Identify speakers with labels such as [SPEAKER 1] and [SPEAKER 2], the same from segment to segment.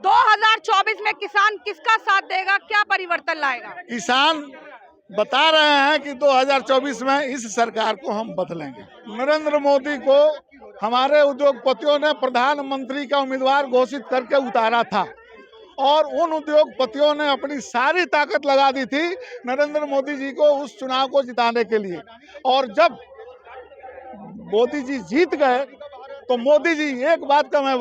[SPEAKER 1] 2024 में किसान किसका साथ देगा, क्या परिवर्तन लाएगा?
[SPEAKER 2] किसान बता रहे हैं कि 2024 में इस सरकार को हम बदलेंगे। नरेंद्र मोदी को हमारे उद्योगपतियों ने प्रधानमंत्री का उम्मीदवार घोषित करके उतारा था और उन उद्योगपतियों ने अपनी सारी ताकत लगा दी थी नरेंद्र मोदी जी को उस चुनाव को जिताने के लिए। और जब मोदी जी जीत गए तो मोदी जी, एक बात का मैं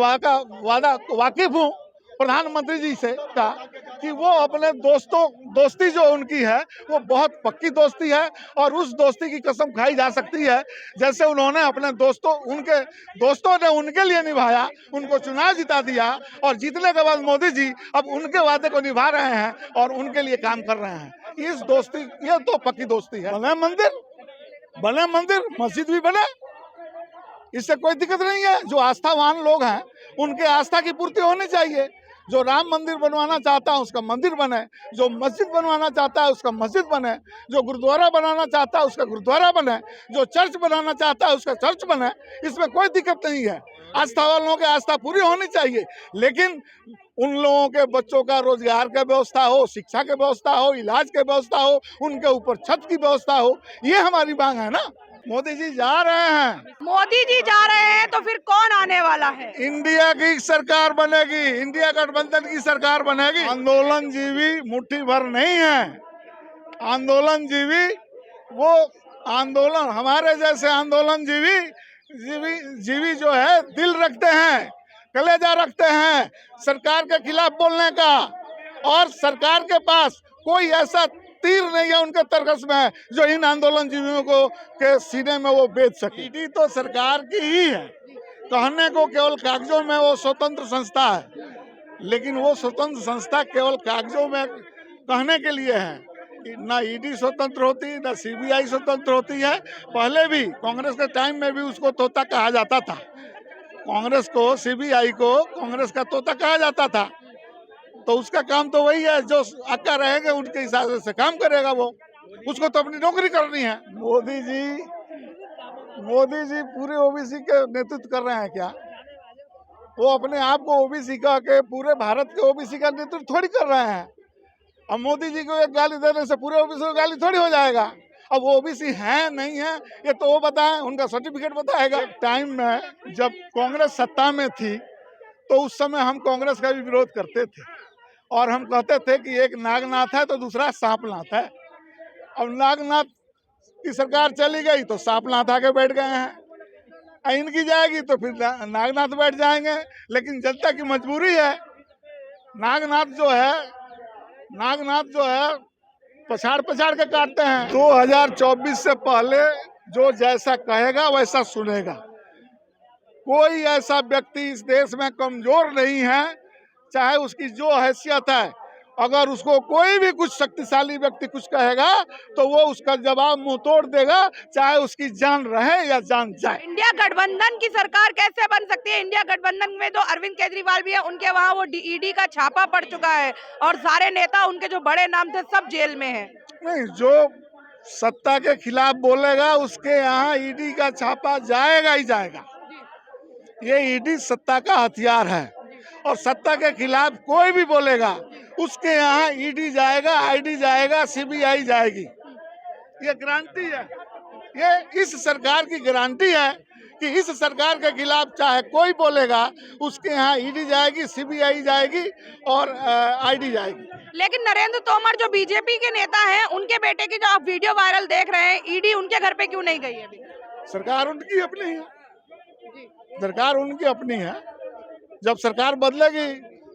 [SPEAKER 2] वाकिफ हूँ प्रधानमंत्री जी से था कि वो अपने दोस्ती जो उनकी है वो बहुत पक्की दोस्ती है और उस दोस्ती की कसम खाई जा सकती है जैसे उन्होंने अपने उनके दोस्तों ने उनके लिए निभाया, उनको चुनाव जिता दिया और जीतने के बाद मोदी जी अब उनके वादे को निभा रहे हैं और उनके लिए काम कर रहे हैं। इस दोस्ती, ये तो पक्की दोस्ती है। बने मंदिर मस्जिद भी बने, इससे कोई दिक्कत नहीं है। जो आस्थावान लोग हैं उनके आस्था की पूर्ति होनी चाहिए। जो राम मंदिर बनवाना चाहता है उसका मंदिर बने, जो मस्जिद बनवाना चाहता है उसका मस्जिद बने, जो गुरुद्वारा बनाना चाहता है उसका गुरुद्वारा बने, जो चर्च बनाना चाहता है उसका चर्च बने, इसमें कोई दिक्कत नहीं है। आस्था वालों की आस्था पूरी होनी चाहिए, लेकिन उन लोगों के बच्चों का रोजगार की व्यवस्था हो, शिक्षा की व्यवस्था हो, इलाज की व्यवस्था हो, उनके ऊपर छत की व्यवस्था हो, ये हमारी मांग है ना। मोदी जी जा रहे हैं,
[SPEAKER 1] मोदी जी जा रहे हैं तो फिर कौन आने वाला है?
[SPEAKER 2] इंडिया की सरकार बनेगी, इंडिया गठबंधन की सरकार बनेगी। आंदोलन जीवी मुट्ठी भर नहीं है। आंदोलन जीवी वो आंदोलन, हमारे जैसे आंदोलन जीवी जो है दिल रखते हैं, कलेजा रखते हैं सरकार के खिलाफ बोलने का, और सरकार के पास कोई ऐसा तीर नहीं है उनके तरकस में जो इन आंदोलन जीवियों को के सीने में वो बेच सके। ईडी तो सरकार की ही है, कहने को केवल कागजों में वो स्वतंत्र संस्था है, लेकिन वो स्वतंत्र संस्था केवल कागजों में कहने के लिए है। ना ईडी स्वतंत्र होती, ना सीबीआई स्वतंत्र होती है। पहले भी कांग्रेस के टाइम में भी उसको तोता कहा जाता था। कांग्रेस को, सीबीआई को कांग्रेस का तोता कहा जाता था। तो उसका काम तो वही है, जो आका रहेंगे उनके हिसाब से काम करेगा वो, उसको तो अपनी नौकरी करनी है। मोदी जी पूरे ओबीसी के नेतृत्व कर रहे हैं क्या? वो अपने आप को ओबीसी का के पूरे भारत के ओबीसी का नेतृत्व थोड़ी कर रहे हैं। अब मोदी जी को एक गाली देने से पूरे ओबीसी को गाली थोड़ी हो जाएगा। अब वो ओबीसी है नहीं है ये तो वो बताएं, उनका सर्टिफिकेट बताएगा। एक टाइम में जब कांग्रेस सत्ता में थी तो उस समय हम कांग्रेस का भी विरोध करते थे और हम कहते थे कि एक नागनाथ है तो दूसरा सांपनाथ है। अब नागनाथ की सरकार चली गई तो सांपनाथ आके बैठ गए हैं। इनकी जाएगी तो फिर नागनाथ बैठ जाएंगे, लेकिन जनता की मजबूरी है। नागनाथ जो है पछाड़ के काटते हैं। 2024 से पहले जो जैसा कहेगा वैसा सुनेगा। कोई ऐसा व्यक्ति इस देश में कमजोर नहीं है, चाहे उसकी जो हैसियत है। अगर उसको कोई भी कुछ शक्तिशाली व्यक्ति कुछ कहेगा तो वो उसका जवाब मुंह तोड़ देगा, चाहे उसकी जान रहे या जान जाए।
[SPEAKER 1] इंडिया गठबंधन की सरकार कैसे बन सकती है? इंडिया गठबंधन में तो अरविंद केजरीवाल भी है, उनके वहाँ वो ईडी का छापा पड़ चुका है और सारे नेता उनके जो बड़े नाम थे सब जेल में है।
[SPEAKER 2] नहीं, जो सत्ता के खिलाफ बोलेगा उसके यहाँ ईडी का छापा जाएगा ही जाएगा। ये ईडी सत्ता का हथियार है और सत्ता के खिलाफ कोई भी बोलेगा उसके यहाँ ईडी जाएगा, आईडी जाएगा, सीबीआई जाएगी। ये गारंटी है, ये इस सरकार की गारंटी है कि इस सरकार के खिलाफ चाहे कोई बोलेगा उसके यहाँ ईडी जाएगी, सीबीआई जाएगी और आईडी जाएगी।
[SPEAKER 1] लेकिन नरेंद्र तोमर जो बीजेपी के नेता हैं, उनके बेटे की जो आप वीडियो वायरल देख रहे हैं, ईडी उनके घर पे क्यों नहीं गई है अभी?
[SPEAKER 2] सरकार उनकी अपनी है, सरकार उनकी अपनी है। जब सरकार बदलेगी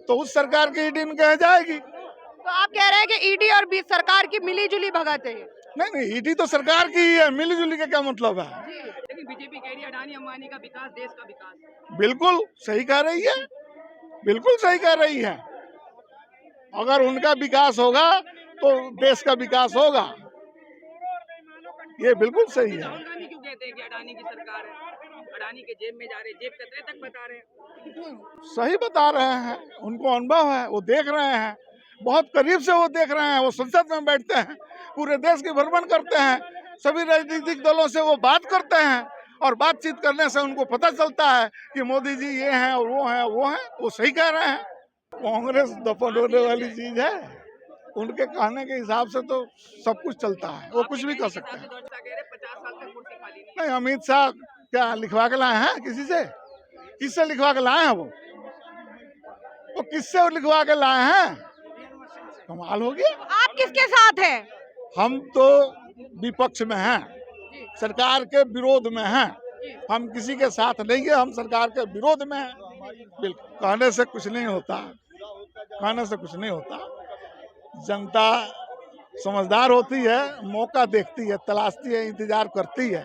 [SPEAKER 2] तो उस सरकार की ईडी उनके यहाँ जाएगी।
[SPEAKER 1] तो आप कह रहे हैं कि ईडी और सरकार की मिलीजुली भगत है?
[SPEAKER 2] नहीं, ईडी तो सरकार की ही है, मिलीजुली का क्या मतलब है?
[SPEAKER 1] लेकिन बीजेपी कह रही है अडानी अंबानी का विकास देश का विकास।
[SPEAKER 2] बिल्कुल सही कह रही है, बिल्कुल सही कह रही है। अगर उनका विकास होगा तो देश का विकास होगा, ये बिल्कुल सही है।
[SPEAKER 1] राहुल गांधी क्यों कहते हैं कि अडानी की सरकार है, अडानी के जेब में जा रहे, जेब कतरे तक बता रहे हैं?
[SPEAKER 2] सही बता रहे हैं, उनको अनुभव है, वो देख रहे हैं, बहुत करीब से वो देख रहे हैं। वो संसद में बैठते हैं, पूरे देश की भ्रमण करते हैं, सभी राजनीतिक दलों से वो बात करते हैं और बातचीत करने से उनको पता चलता है कि मोदी जी ये हैं और वो हैं, वो सही कह रहे हैं। कांग्रेस दफन होने वाली चीज है। उनके कहने के हिसाब से तो सब कुछ चलता है, वो कुछ भी कर सकते हैं। नहीं, अमित शाह क्या लिखवा के लाए हैं किसी से? किससे लिखवा के लाए हैं वो किससे लिखवा के लाए हैं? कमाल हो गया।
[SPEAKER 1] आप किसके साथ हैं?
[SPEAKER 2] हम तो विपक्ष में हैं, सरकार के विरोध में हैं। हम किसी के साथ नहीं है, हम सरकार के विरोध में हैं। बिल्कुल, कहने से कुछ नहीं होता, कहने से कुछ नहीं होता। जनता समझदार होती है, मौका देखती है, तलाशती है, इंतजार करती है।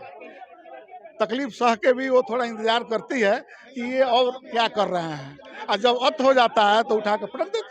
[SPEAKER 2] तकलीफ सह के भी वो थोड़ा इंतजार करती है कि ये और क्या कर रहे हैं, और जब अत हो जाता है तो उठा के पटक देती है।